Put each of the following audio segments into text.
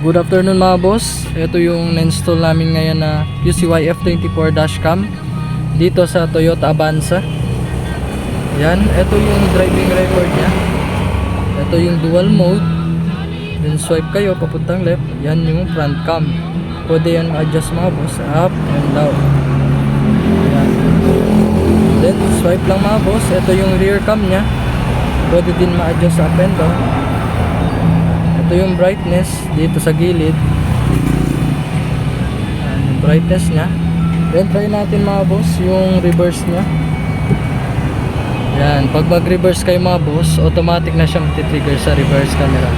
Good afternoon mga boss. Ito yung na-install namin ngayon na QCY F24 dashcam dito sa Toyota Avanza. Yan, ito yung driving record nya. Ito yung dual mode. Then swipe kayo papuntang left. Yan yung front cam. Pwede yan ma-adjust mga boss, up and down. Yan. Then swipe lang mga boss. Ito yung rear cam nya. Pwede din ma-adjust up and down. Ito yung brightness dito sa gilid. Ayan, yung brightness nya. Then try natin mga boss yung reverse nya. Yan, pag mag-reverse kayo mga boss, automatic na siya mag-trigger sa reverse camera.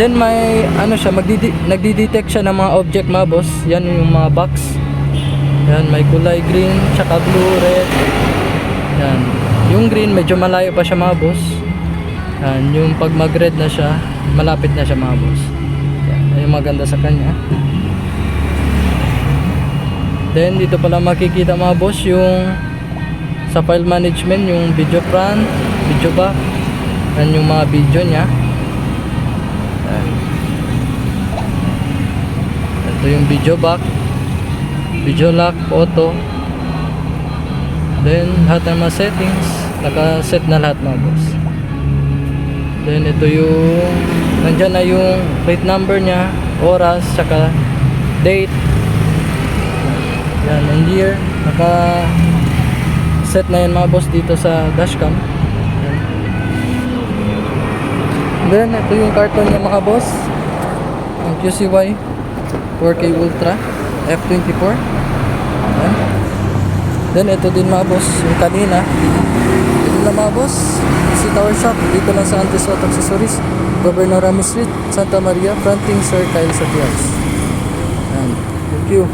Then may ano siya, nagdi-detect siya ng mga object mga boss. Yan yung mga box. Yan, may kulay green, tsaka blue, red. Yan, yung green medyo malayo pa siya mga boss. Yan, yung pag mag-red na siya, malapit na siya mga boss. Yan, yung maganda sa kanya. Then dito pala makikita mga boss yung sa file management, yung video front, video back. Yan yung mga video nya. Yan. Ito yung video back, video lock, photo. Then lahat ng mga settings naka-set na lahat mga boss. Then ito yung nandyan na yung plate number nya, oras, saka date. Yan, and year. Naka set na yan mga boss dito sa dashcam. Then ito yung carton nya mga boss, ang QCY 4K Ultra F24. Yan. Then ito din mga boss yung kanina. Ito na mga boss, visit our shop dito lang sa Antes Auto Accessories, Governor Ramos Street, Santa Maria, fronting Sir Kyle Sabias. Thank you.